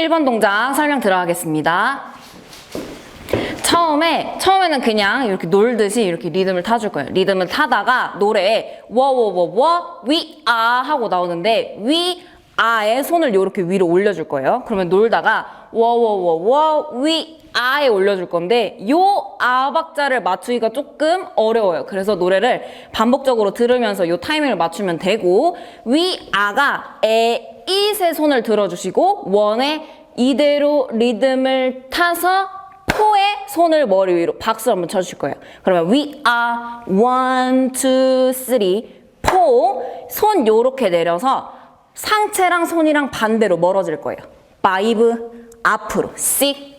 1번 동작 설명 들어가겠습니다. 처음에는 그냥 이렇게 놀듯이 이렇게 리듬을 타줄 거예요. 리듬을 타다가 노래에 워워워워 위아 하고 나오는데 위아에 손을 이렇게 위로 올려줄 거예요. 그러면 놀다가 워워워워 위아에 올려줄 건데 요 아 박자를 맞추기가 조금 어려워요. 그래서 노래를 반복적으로 들으면서 요 타이밍을 맞추면 되고 위아가 에잇에 손을 들어주시고 원에 이대로 리듬을 타서 포에 손을 머리 위로 박수 한번 쳐주실 거예요. 그러면 we are 1, 2, 3, 4 손 요렇게 내려서 상체랑 손이랑 반대로 멀어질 거예요. 5 앞으로 6,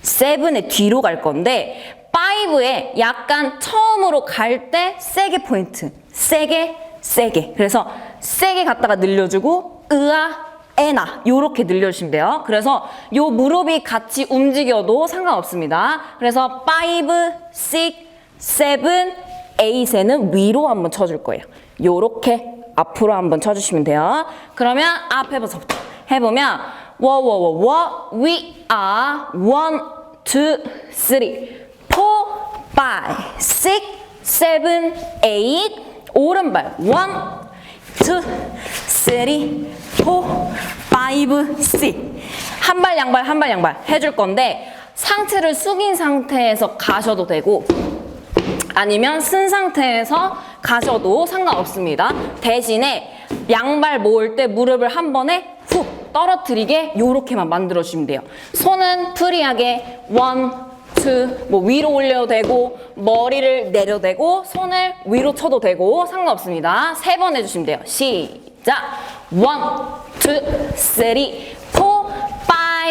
7의 뒤로 갈 건데 5에 약간 처음으로 갈 때 세게 포인트 세게 그래서 세게 갔다가 늘려주고 으아 에나 요렇게 늘려주시면 돼요. 그래서 요 무릎이 같이 움직여도 상관없습니다. 그래서 5, 6, 7, 8에는 위로 한번 쳐줄 거예요. 요렇게 앞으로 한번 쳐주시면 돼요. 그러면 앞에서부터 해보면 워워워워 we are 1, 2, 3, 4, 5, 6, 7, 8 오른발 1, 2, 3, 4, 5, 6 한 발 양발 해줄 건데 상체를 숙인 상태에서 가셔도 되고 아니면 쓴 상태에서 가셔도 상관없습니다. 대신에 양발 모을 때 무릎을 한 번에 훅 떨어뜨리게 요렇게만 만들어주시면 돼요. 손은 프리하게 1, 2, 뭐 위로 올려도 되고 머리를 내려도 되고 손을 위로 쳐도 되고 상관없습니다. 3번 해주시면 돼요. 시작! 1, 2, 3, 4, 5,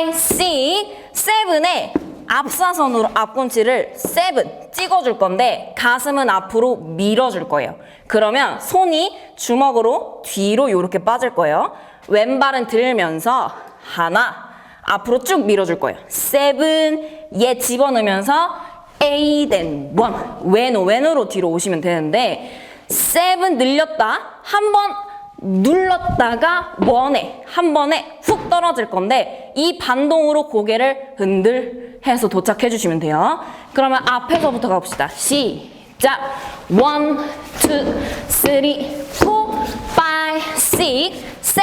6, 7에 앞사선으로 앞꿈치를 7 찍어줄 건데 가슴은 앞으로 밀어줄 거예요. 그러면 손이 주먹으로 뒤로 이렇게 빠질 거예요. 왼발은 들면서 하나 앞으로 쭉 밀어줄 거예요. 7 얘 집어넣으면서 8 and 1 왼으로 뒤로 오시면 되는데 7 늘렸다 한 번 눌렀다가 원에 한 번에 훅 떨어질 건데 이 반동으로 고개를 흔들 해서 도착해 주시면 돼요. 그러면 앞에서부터 가봅시다. 시작! 1, 2, 3, 4, 5, 6, 7,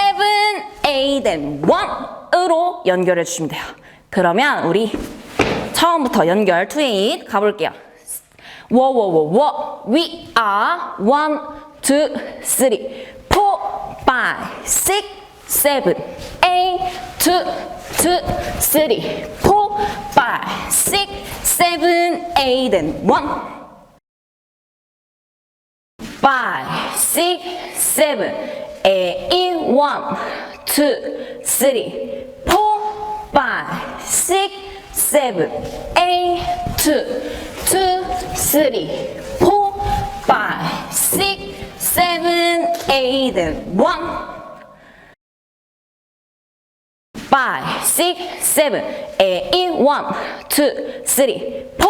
8 and 1으로 연결해 주시면 돼요. 그러면 우리 처음부터 연결 2, 8 가볼게요. 워워워워 we are 1, 2, 3, 4, 5, 6, 7, 8, 2, 3, 4, 5, 6, 7, 8 and 1 5, 6, 7, 8, 1, 2, 3, 4, 5, 6, 7, 8, 2, 3, 4, 5, 6, 7, 8 and 1 5, 6, 7, 8, 1, 2, 3, 4,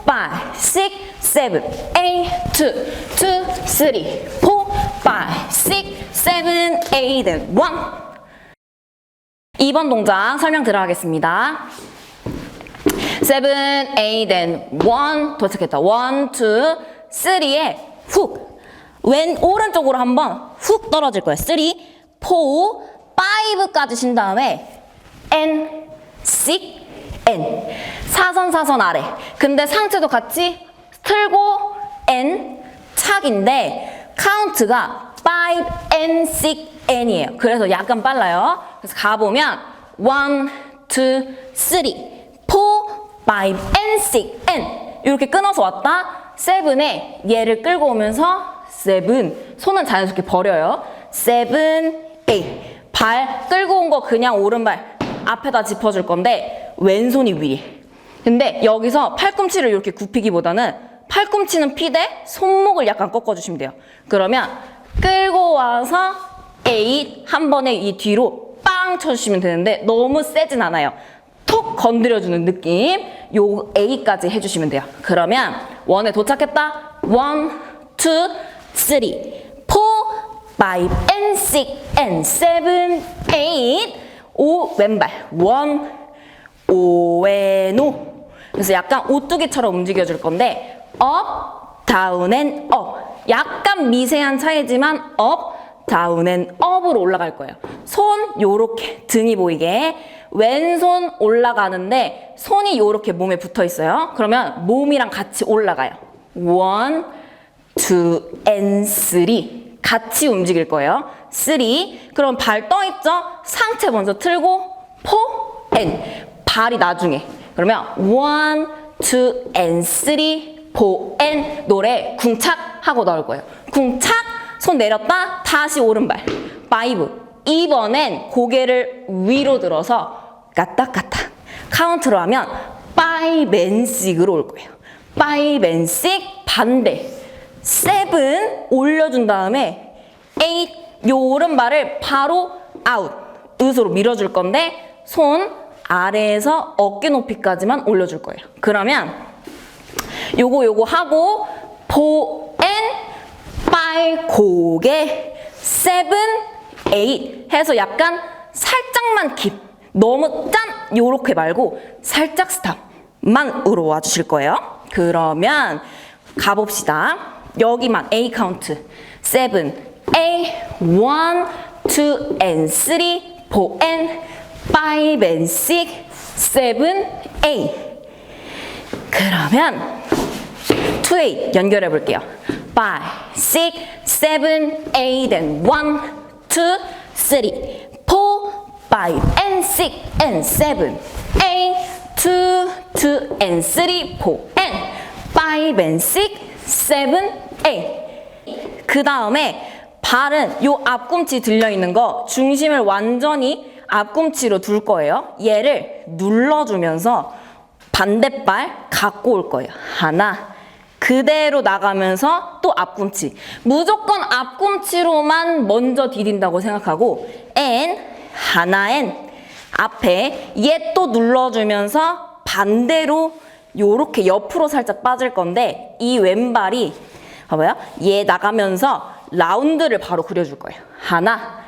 5, 6, 7, 8, 2, 3, 4, 5, 6, 7, 8 and 1 2번 동작 설명 들어가겠습니다. 7, 8 and 1 도착했다. 1, 2, 3에 훅 왼 오른쪽으로 한번 훅 떨어질 거예요. 3, 4, 5까지 신 다음에 N, 6, N 사선 아래. 근데 상체도 같이 틀고 N 착인데 카운트가 5, N, 6, N이에요. 그래서 약간 빨라요. 그래서 가보면 1, 2, 3, 4, 5, N, 6, N 이렇게 끊어서 왔다. 7에 얘를 끌고 오면서 7 손은 자연스럽게 버려요. 7, 8 발 끌고 온 거 그냥 오른발 앞에다 짚어줄 건데 왼손이 위에. 근데 여기서 팔꿈치를 이렇게 굽히기보다는 팔꿈치는 피되 손목을 약간 꺾어주시면 돼요. 그러면 끌고 와서 8 한 번에 이 뒤로 빵 쳐주시면 되는데 너무 세진 않아요. 톡 건드려주는 느낌. 요 A까지 해주시면 돼요. 그러면 1에 도착했다. 1, 2, 3, 4, 5, and 6, and 7, 8 오 왼발 1 오 앤 오. 그래서 약간 오뚜기처럼 움직여줄 건데 업, 다운 앤 업. 약간 미세한 차이지만 업, 다운 앤 업으로 올라갈 거예요. 손 요렇게 등이 보이게 왼손 올라가는데 손이 요렇게 몸에 붙어 있어요. 그러면 몸이랑 같이 올라가요. 1, 2, and 3 같이 움직일 거예요. 3 그럼 발 떠 있죠? 상체 먼저 틀고 4 and 발이 나중에 그러면 1, 2 and 3 4 and 노래 궁착 하고 나올 거예요. 궁착 손 내렸다 다시 오른발 5 이번엔 고개를 위로 들어서 까딱까딱 카운트로 하면 5 and 6으로 올 거예요. 5 and 6 반대 7 올려준 다음에 8 요 오른발을 바로 아웃 으로 밀어줄 건데 손 아래에서 어깨 높이까지만 올려줄 거예요. 그러면 요거 하고 4 and 5 고개 7 8 해서 약간 살짝만 킵 너무 짠 요렇게 말고 살짝 스탑만으로 와주실 거예요. 그러면 가봅시다. 여기만 A 카운트 7 8 1 2 and 3 4 and 5 and 6 7 8 그러면 2 8 연결해 볼게요. 5 6 7 8 and 1 2 3 4 5 and 6 and 7 8 2 2 and 3 4 and 5 and 6 7 8 그 다음에 발은 요 앞꿈치 들려있는 거 중심을 완전히 앞꿈치로 둘 거예요. 얘를 눌러주면서 반대발 갖고 올 거예요. 하나 그대로 나가면서 또 앞꿈치 무조건 앞꿈치로만 먼저 디딘다고 생각하고 and 하나 and 앞에 얘 또 눌러주면서 반대로 요렇게 옆으로 살짝 빠질 건데 이 왼발이 봐봐요. 얘 나가면서 라운드를 바로 그려줄 거예요. 하나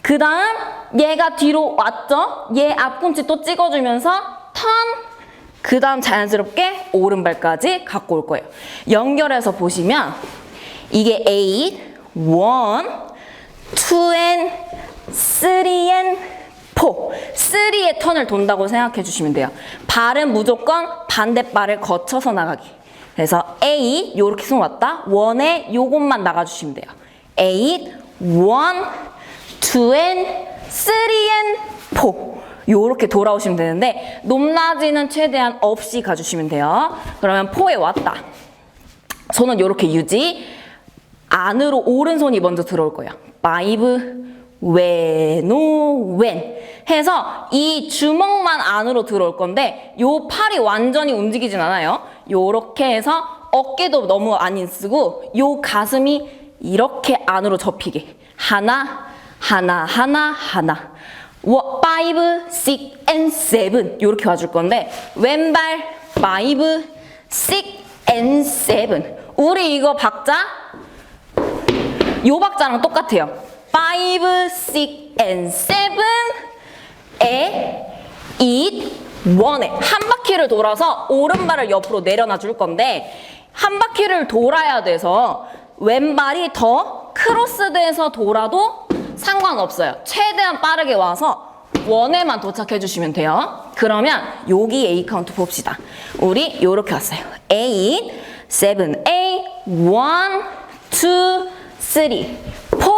그 다음 얘가 뒤로 왔죠? 얘 앞꿈치 또 찍어주면서 턴 그 다음 자연스럽게 오른발까지 갖고 올 거예요. 연결해서 보시면 이게 8, 1, 2 and 3 and 4 3의 턴을 돈다고 생각해 주시면 돼요. 발은 무조건 반대발을 거쳐서 나가기. 그래서 8 요렇게 손 왔다. 1에 요것만 나가주시면 돼요. 8, 1, 2 and 3 and 4 요렇게 돌아오시면 되는데 높낮이는 최대한 없이 가주시면 돼요. 그러면 4에 왔다. 손은 요렇게 유지. 안으로 오른손이 먼저 들어올 거예요. 5, 왼, 오, 왼 해서 이 주먹만 안으로 들어올 건데 요 팔이 완전히 움직이진 않아요. 요렇게 해서 어깨도 너무 안 쓰고 요 가슴이 이렇게 안으로 접히게. 하나, 하나, 하나, 하나. 5, 6, and 7 이렇게 와줄 건데 왼발 5, 6, and 7 우리 이거 박자 요 박자랑 똑같아요. 5, 6, and 7에 8, 1에 한 바퀴를 돌아서 오른발을 옆으로 내려놔 줄 건데 한 바퀴를 돌아야 돼서 왼발이 더 크로스돼서 돌아도 상관없어요. 최대한 빠르게 와서 원에만 도착해 주시면 돼요. 그러면 여기 A 카운트 봅시다. 우리 요렇게 왔어요. 8, 7, 8, 1, 2, 3, 4,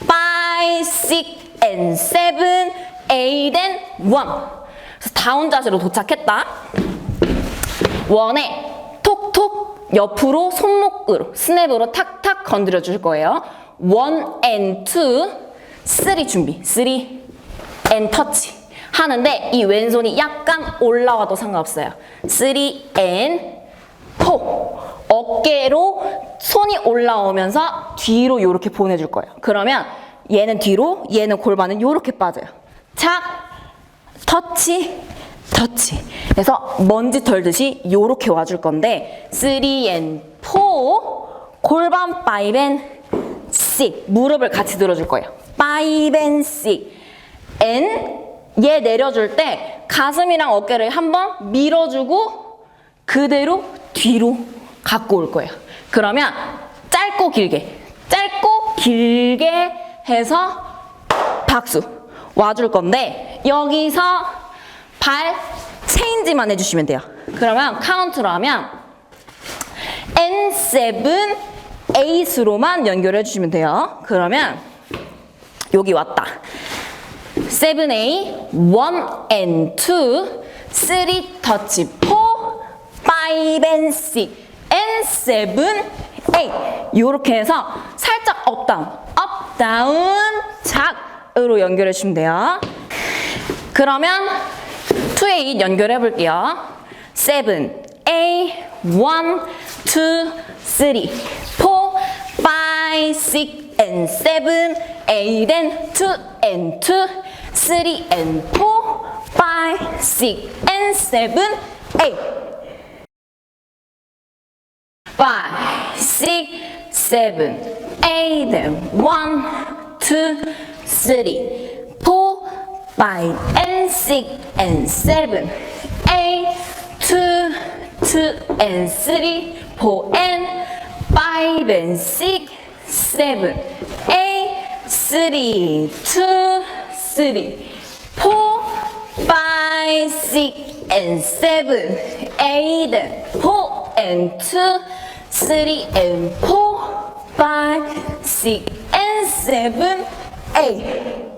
5, 6, and 7, 8, and 1. 그래서 다운 자세로 도착했다. 원에 톡톡 옆으로 손목으로 스냅으로 탁탁 건드려 줄 거예요. 1 and 2, 3 준비. 3 and touch 하는데 이 왼손이 약간 올라와도 상관없어요. 3 and 4 어깨로 손이 올라오면서 뒤로 이렇게 보내줄 거예요. 그러면 얘는 뒤로, 얘는 골반은 이렇게 빠져요. 착, 터치, 터치. 그래서 먼지 털듯이 이렇게 와줄 건데 3 and 4 골반 5 and 6 무릎을 같이 들어줄 거예요. 5 and 6 and 얘 내려줄 때 가슴이랑 어깨를 한번 밀어주고 그대로 뒤로 갖고 올 거예요. 그러면 짧고 길게 해서 박수 와줄 건데 여기서 발 체인지만 해주시면 돼요. 그러면 카운트로 하면 N7, 8으로만 연결해 주시면 돼요. 그러면 여기 왔다. 7, 8, 1 and 2, 3 touch, 4, 5 and 6, and 7, 8. 이렇게 해서 살짝 업, 다운, 작으로 연결해 주시면 돼요. 그러면 2, 8 연결해 볼게요. 7, 8, 1, 2, 3, 4, 5, 6, and 7, 8, and 2, and 2, 3, and 4, 5, 6, and 7, 8. 5, 6, 7, 8, and 1, 2, 3, 4, 5, and 6, and 7, 8, 2, 2, and 3, 4, and 5, and 6, 7, 8, 3, 2, 3, 4, 5, 6, and 7, 8, and 4, and 2, 3, and 4, 5, 6, and 7, 8.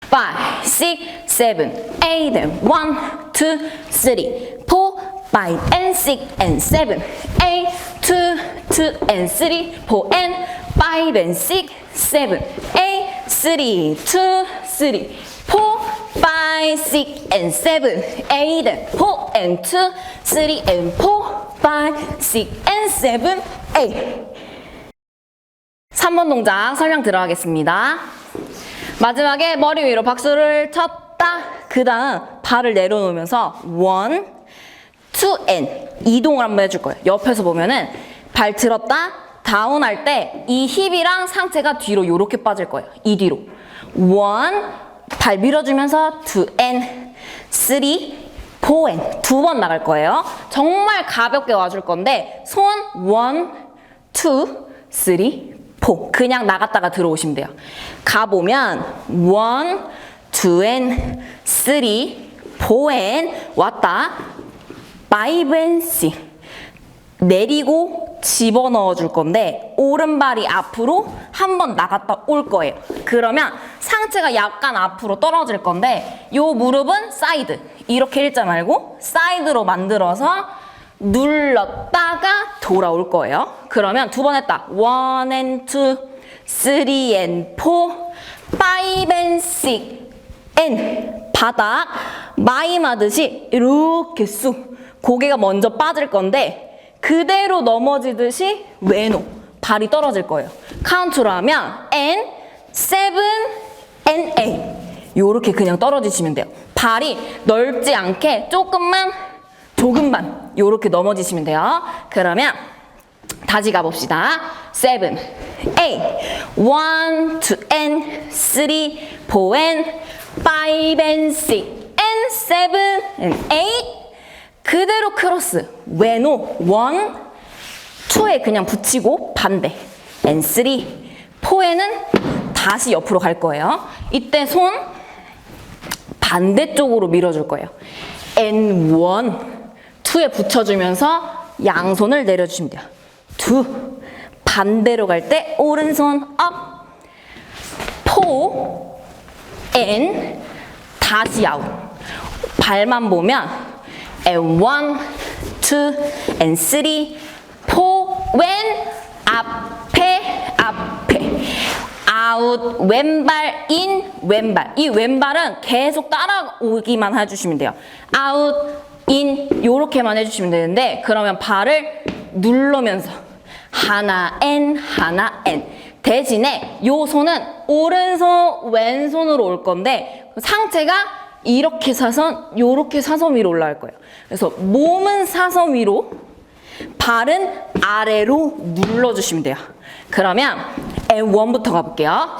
5, 6, 7, 8, and 1, 2, 3, 4, 5, and 6, and 7, 8, 2, 2, and 3, 4, and 5, and 6, 7, 8, 3, 2, 3, 4, 5, 6, and 7, 8, and 4, and 2, 3, and 4, 5, 6, and 7, 8. 3번 동작 설명 들어가겠습니다. 마지막에 머리 위로 박수를 쳤다. 그 다음 발을 내려놓으면서 1, 2, and 이동을 한번 해줄 거예요. 옆에서 보면은 발 들었다, 다운 할 때 이 힙이랑 상체가 뒤로 이렇게 빠질 거예요. 이 뒤로. 1, 발 밀어주면서 2, and 3, 4, and 두 번 나갈 거예요. 정말 가볍게 와줄 건데 손 1, 2, 3, 4 그냥 나갔다가 들어오시면 돼요. 가보면 1, 2 and 3, 4 and 왔다 5 and 6 내리고 집어넣어 줄 건데 오른발이 앞으로 한번 나갔다 올 거예요. 그러면 상체가 약간 앞으로 떨어질 건데 요 무릎은 사이드 이렇게 일자 말고 사이드로 만들어서 눌렀다가 돌아올 거예요. 그러면 두 번 했다. 1 and 2, 3 and 4, 5 and 6 and 바닥 마임하듯이 이렇게 쑥 고개가 먼저 빠질 건데 그대로 넘어지듯이 왼호 발이 떨어질 거예요. 카운트로 하면 and 7 and 8 요렇게 그냥 떨어지시면 돼요. 발이 넓지 않게 조금만 요렇게 넘어지시면 돼요. 그러면 다시 가봅시다. 7, 8, 1, 2, and 3, 4, and 5, and 6, and 7, and 8 그대로 크로스 왼호 1, 2에 그냥 붙이고 반대 and 3, 4에는 다시 옆으로 갈 거예요. 이때 손 반대쪽으로 밀어줄 거예요. and 1, 2에 붙여주면서 양손을 내려주시면 돼요. 2 반대로 갈 때 오른손 업 4 and 다시 아웃 발만 보면 and 1, 2, and 3, 4, 왼, 앞에, 아웃, 왼발, 인, 왼발. 이 왼발은 계속 따라오기만 해주시면 돼요. 아웃, 인, 요렇게만 해주시면 되는데, 그러면 발을 누르면서 하나, N, 대신에 요 손은 오른손, 왼손으로 올 건데, 상체가 이렇게 사선, 요렇게 사선 위로 올라갈 거예요. 그래서 몸은 사선 위로, 발은 아래로 눌러주시면 돼요. 그러면 N1부터 가볼게요.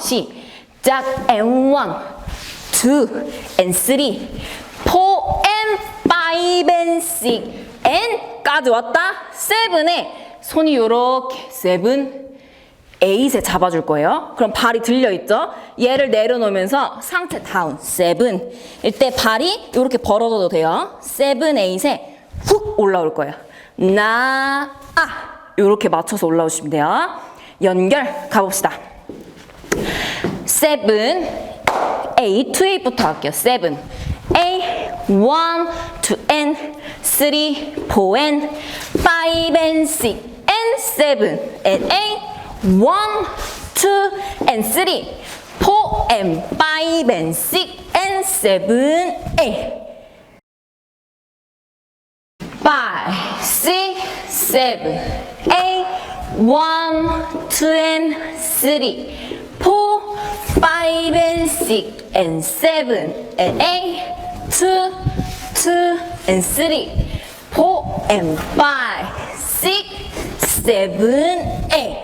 짝 and 1, 2 and 3, 4 and 5 and 6 and까지 왔다. 7에 손이 요렇게 7, 8에 잡아줄 거예요. 그럼 발이 들려있죠? 얘를 내려놓으면서 상체 다운 7. 이때 발이 이렇게 벌어져도 돼요. 7, 8에 훅 올라올 거예요. 나, 아. 이렇게 맞춰서 올라오시면 돼요. 연결 가봅시다. 7, 8, 2, 8부터 할게요. 7, 8, 1, 2, and 3, 4, and 5, and 6, and 7, and 8, 1, 2, and 3, 4, and 5, and 6, and 7, 8. 5, 6, 7, 8, 1, 2, and 3, 4, 5, and 6, and 7, and 8, 2, 2, and 3, 4, and 5, 6, 7, 8.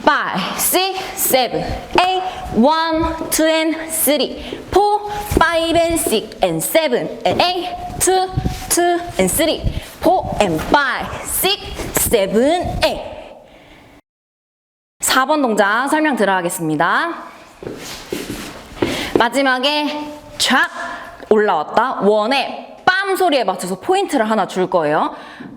5, 6, 7, 8, 1, 2, and 3, 4, 5, and 6, and 7, and 8, 2, 2, and 3, 4, and 5, 6, 7, 8. 4번 동작 설명 들어가겠습니다. 마지막에 쫙 올라왔다. 원에 빰 소리에 맞춰서 포인트를 하나 줄 거예요.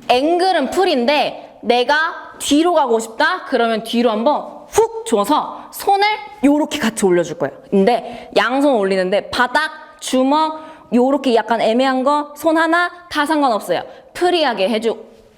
앵글은 풀인데 내가 뒤로 가고 싶다? 그러면 뒤로 한번 훅 줘서 손을 요렇게 같이 올려줄 거예요. 근데 양손 올리는데 바닥, 주먹, 요렇게 약간 애매한 거 손 하나 다 상관없어요. 프리하게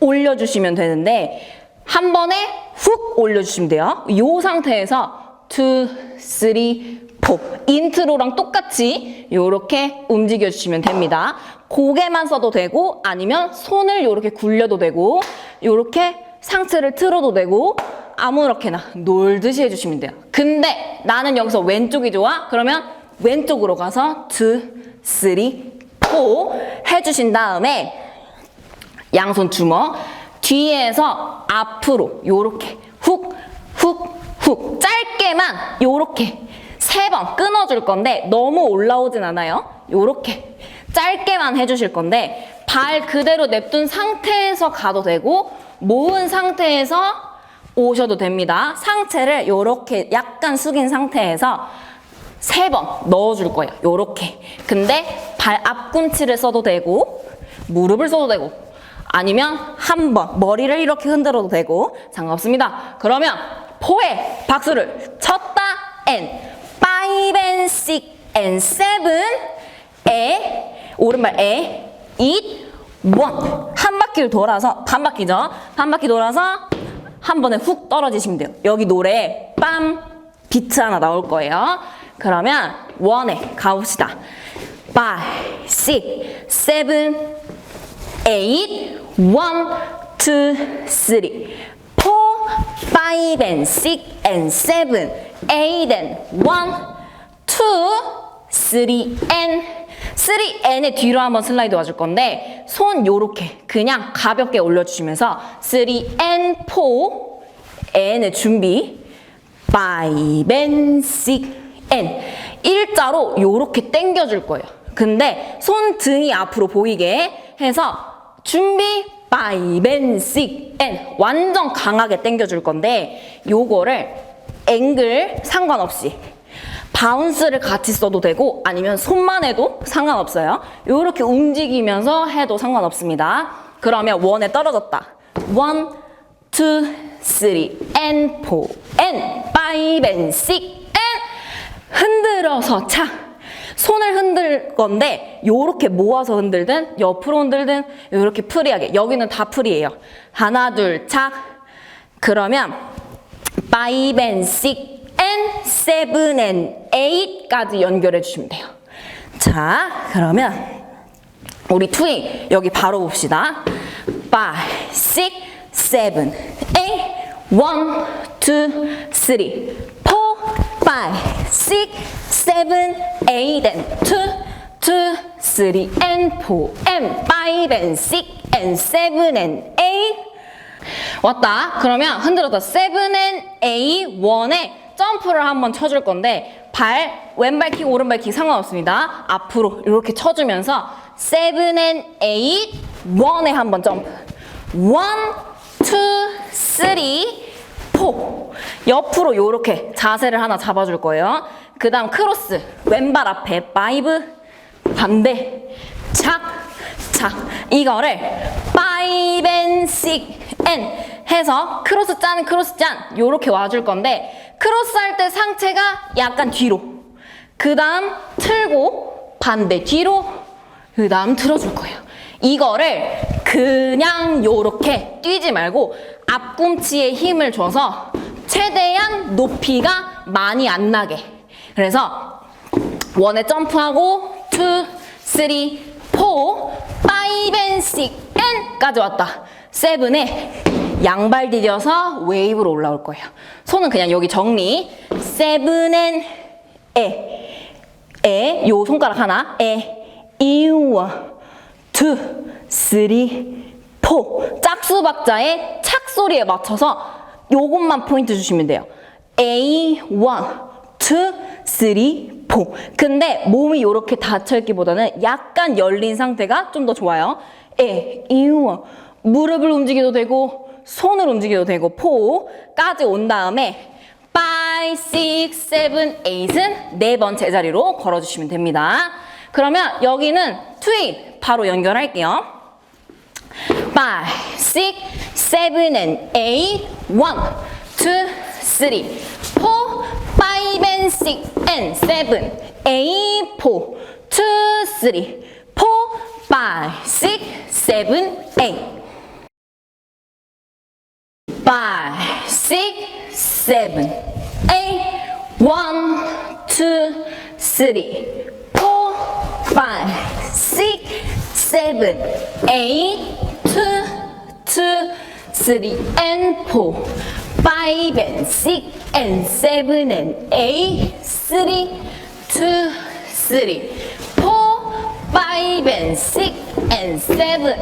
올려주시면 되는데 한 번에 훅 올려주시면 돼요. 요 상태에서 2, 3, 4 인트로랑 똑같이 요렇게 움직여주시면 됩니다. 고개만 써도 되고 아니면 손을 요렇게 굴려도 되고 요렇게 상체를 틀어도 되고 아무렇게나 놀듯이 해주시면 돼요. 근데 나는 여기서 왼쪽이 좋아? 그러면 왼쪽으로 가서 2, 3, 4 해주신 다음에 양손 주먹 뒤에서 앞으로 요렇게 훅, 훅, 훅 짧게만 요렇게 3번 끊어줄 건데 너무 올라오진 않아요. 요렇게 짧게만 해주실 건데 발 그대로 냅둔 상태에서 가도 되고 모은 상태에서 오셔도 됩니다. 상체를 요렇게 약간 숙인 상태에서 3번 넣어줄 거예요. 요렇게. 근데 발 앞꿈치를 써도 되고 무릎을 써도 되고 아니면 한 번 머리를 이렇게 흔들어도 되고 상관없습니다. 그러면 4에 박수를 쳤다 and 5 and 6 and 7에 오른발에 8, 1 한 바퀴를 돌아서 반 바퀴죠. 반 바퀴 돌아서 한 번에 훅 떨어지시면 돼요. 여기 노래에 빰 비트 하나 나올 거예요. 그러면 1에 가봅시다. 5, 6, 7, 8, 1, 2, 3, 4, 5 and 6 and 7, 8 and 1, 2, 3 and 3N의 뒤로 한번 슬라이드 와줄 건데 손 요렇게 그냥 가볍게 올려주시면서 3N, 4N의 준비 5 and 6N 일자로 요렇게 당겨줄 거예요. 근데 손 등이 앞으로 보이게 해서 준비 5 and 6N 완전 강하게 당겨줄 건데 요거를 앵글 상관없이 바운스를 같이 써도 되고 아니면 손만 해도 상관없어요. 이렇게 움직이면서 해도 상관없습니다. 그러면 1에 떨어졌다. 1, 2, 3, and 4, and 5, and 6, and 흔들어서 차. 손을 흔들 건데 요렇게 모아서 흔들든 옆으로 흔들든 요렇게 프리하게. 여기는 다 프리예요. 하나, 둘, 착. 그러면 5 and 6 and 7 and 8까지 연결해 주시면 돼요. 자, 그러면 우리 트윙 여기 바로 봅시다. 5, 6, 7, 8, 1, 2, 3, 4, 5, 6, 7, 8 and 2, 3 and 4 and 5 and 6 and 7 and 8 왔다. 그러면 흔들었다. 7 and 8, 1에 점프를 한번 쳐줄 건데 왼발 킥, 오른발 킥 상관없습니다. 앞으로 이렇게 쳐주면서 7 and 8, 1에 한번 점프. 1, 2, 3, 4. 옆으로 이렇게 자세를 하나 잡아줄 거예요. 그 다음 크로스. 왼발 앞에 5, 반대. 착, 착. 이거를 5 and 6 and 해서 크로스 짠, 크로스 짠. 요렇게 와줄 건데 크로스 할 때 상체가 약간 뒤로. 그 다음 틀고 반대 뒤로. 그 다음 틀어줄 거예요. 이거를 그냥 요렇게 뛰지 말고 앞꿈치에 힘을 줘서 최대한 높이가 많이 안 나게. 그래서 1에 점프하고 2, 3, 4, 5 and 6 and 까지 왔다. 7에 양발 디뎌서 웨이브로 올라올 거예요. 손은 그냥 여기 정리. 7 and 요 손가락 하나. 1, 2, 3, 4. 짝수박자의 착 소리에 맞춰서 요것만 포인트 주시면 돼요. A, 1, 2, 3, 4. 근데 몸이 이렇게 닫혀있기보다는 약간 열린 상태가 좀 더 좋아요. A, 1, 무릎을 움직여도 되고 손을 움직여도 되고 4까지 온 다음에 5, 6, 7, 8은 4번 제자리로 걸어주시면 됩니다. 그러면 여기는 트윗 바로 연결할게요. 5, 6, 7 and 8, 1, 2, 3, 4, 5 and 6 and 7, 8, 4, 2, 3, 4, 5, 6, 7, 8. 5, 6, 7, 8, 1, 2, 3, 4, 5, 6, 7, 8, 2, 3, and 4, 5 and 6 and 7 and 8, 3, 2, 3, 4, 5 and 6 and 7,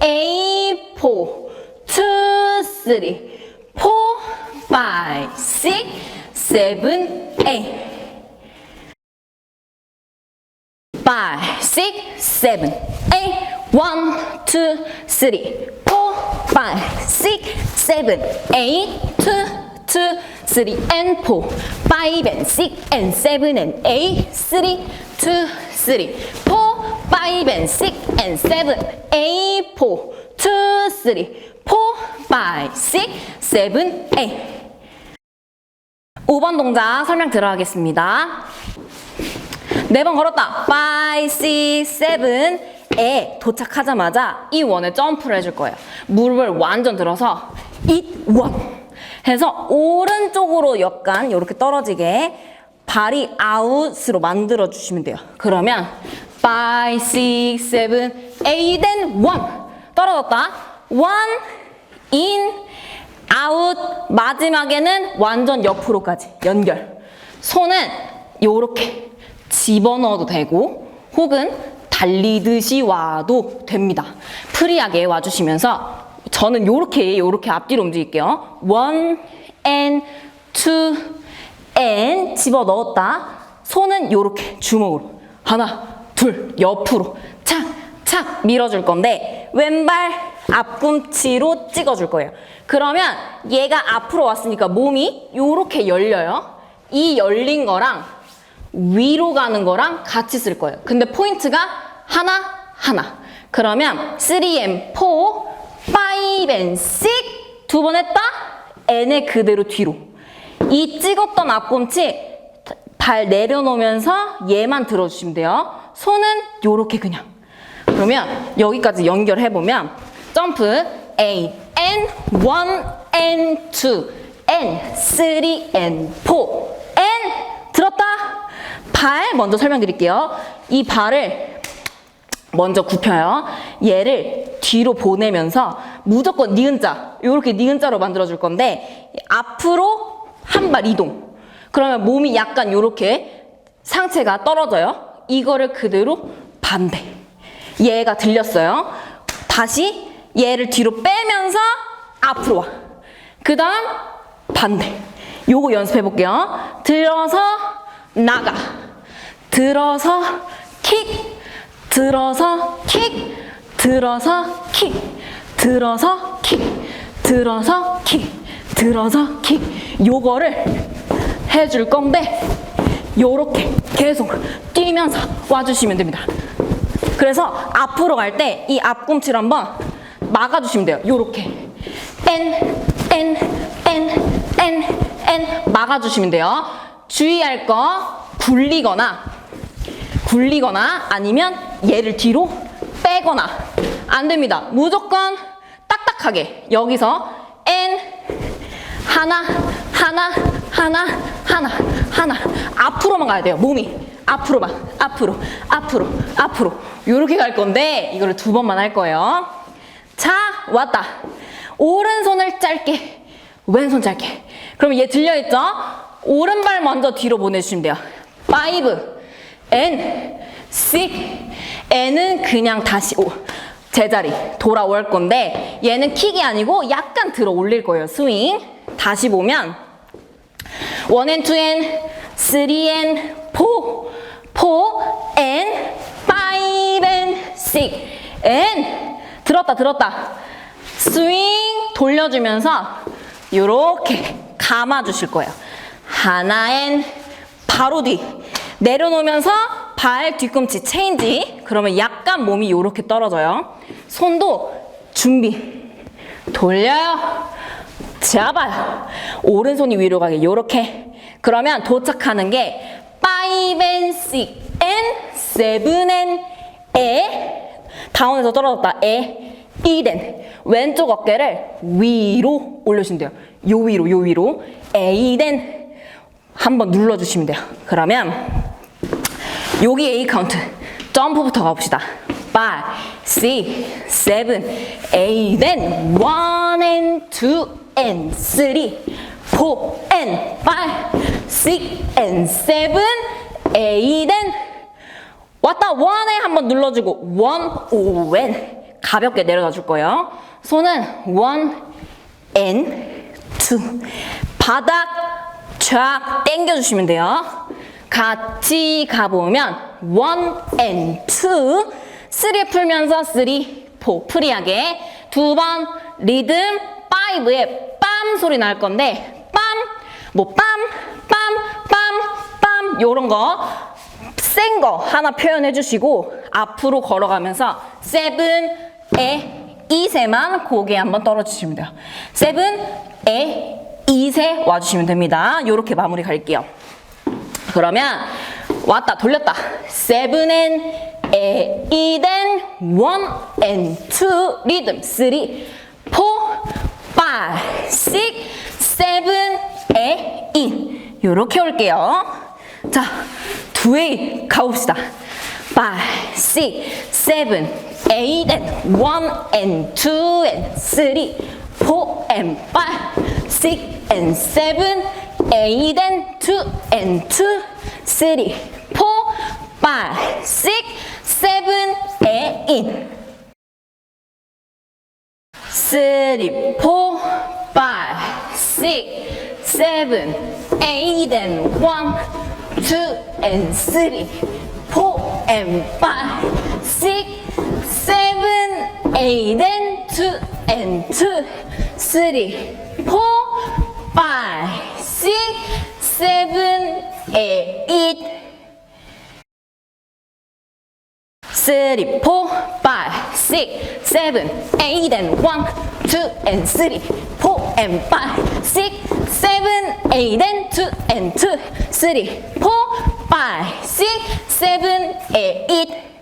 8, 4, 2, 3, 4, 5, 6, 7, 8. 5, 6, 7, 8, 1, 2, 3, 4, 5, 6, 7, 8, 2, 3, and 4, 5 and 6 and 7 and 8, 3, 2, 3, 4, 5 and 6 and 7, 8, 4, 2, 3, 4, 5, 6, 7, 8. 5번 동작 설명 들어가겠습니다. 4번 걸었다. 5, 6, 7에 도착하자마자 이 원에 점프를 해줄 거예요. 무릎을 완전 들어서 it, one 해서 오른쪽으로 약간 이렇게 떨어지게 발이 아웃으로 만들어 주시면 돼요. 그러면 5, 6, 7, 8 and 1 떨어졌다. 1, in, out 마지막에는 완전 옆으로까지 연결. 손은 요렇게 집어넣어도 되고 혹은 달리듯이 와도 됩니다. 프리하게 와주시면서 저는 요렇게 앞뒤로 움직일게요. 1 and 2 and 집어넣었다. 손은 요렇게 주먹으로 하나, 둘, 옆으로 착착 밀어줄 건데 왼발 앞꿈치로 찍어줄 거예요. 그러면 얘가 앞으로 왔으니까 몸이 요렇게 열려요. 이 열린 거랑 위로 가는 거랑 같이 쓸 거예요. 근데 포인트가 하나. 그러면 3 and 4, 5 and 6 두 번 했다. N을 그대로 뒤로. 이 찍었던 앞꿈치 발 내려놓으면서 얘만 들어주시면 돼요. 손은 요렇게 그냥. 그러면 여기까지 연결해보면 점프 8 and 1 and 2 and 3 and 4 and 들었다. 발 먼저 설명드릴게요. 이 발을 먼저 굽혀요. 얘를 뒤로 보내면서 무조건 니은자, 이렇게 니은자로 만들어줄 건데 앞으로 한 발 이동. 그러면 몸이 약간 이렇게 상체가 떨어져요. 이거를 그대로 반대. 얘가 들렸어요. 다시 얘를 뒤로 빼면서 앞으로 와. 그 다음 반대. 요거 연습해 볼게요. 들어서 나가, 들어서 킥, 들어서 킥, 들어서 킥, 들어서 킥, 들어서 킥, 들어서 킥. 요거를 해줄 건데 요렇게 계속 뛰면서 와주시면 됩니다. 그래서 앞으로 갈 때 이 앞꿈치를 한번 막아주시면 돼요. 요렇게 N 막아주시면 돼요. 주의할 거 굴리거나 아니면 얘를 뒤로 빼거나 안 됩니다. 무조건 딱딱하게 여기서 N 하나 앞으로만 가야 돼요. 몸이 앞으로만 앞으로 이렇게 갈 건데 이거를 2번만 할 거예요. 자, 왔다. 오른손을 짧게, 왼손 짧게. 그럼 얘 들려있죠? 오른발 먼저 뒤로 보내주시면 돼요. 5 and 6 N은 그냥 다시 제자리 돌아올 건데 얘는 킥이 아니고 약간 들어 올릴 거예요. 스윙. 다시 보면 1 and 2 and 3 and 4 and 5 and 6 and 들었다 스윙 돌려주면서 요렇게 감아주실 거예요. 하나 and 바로 뒤 내려놓으면서 발 뒤꿈치 체인지. 그러면 약간 몸이 요렇게 떨어져요. 손도 준비 돌려요, 잡아요. 오른손이 위로 가게 요렇게. 그러면 도착하는 게 5 and 6 and 7 and 8 다운에서 떨어졌다 1 and 왼쪽 어깨를 위로 올려주시면 돼요. 요 위로 8 and 한번 눌러주시면 돼요. 그러면 여기 A 카운트 점프부터 가봅시다. 5, 6, 7, 8 and 1 and 2 and 3 4 and 5 6 and 7 8 and 왔다 1에 한번 눌러주고 1 and 가볍게 내려가 줄 거예요. 손은 1 and 2 바닥 쫙 당겨주시면 돼요. 같이 가보면 1 and 2 3 풀면서 3, 4 프리하게 2번 리듬 5에 빰 소리 날 건데 빰 요런 거 센 거 하나 표현해 주시고 앞으로 걸어가면서 7에 2세만 고개 한번 떨어주시면 돼요. 7에 2세 와주시면 됩니다. 요렇게 마무리 갈게요. 그러면 왔다 돌렸다 7 and 8 and 1 and 2 리듬 3 4 5 6 7 8 요렇게 올게요. 자, 2A 가봅시다. 5 6 7 8 and 1 and 2 and 3 4 and 5 6 and 7 8 and 2 and 2 3 4 5 6 7 8 3 4 5 6 7 8 and 1 2 and 3 4 and 5 6 7 8 and 2 and 2 3 4 5 6 7 8 3 4 5 6 7 8 and 1 2 and 3 4 and 5 6 7 8 and 2 and 2 3 4 5 6 7 8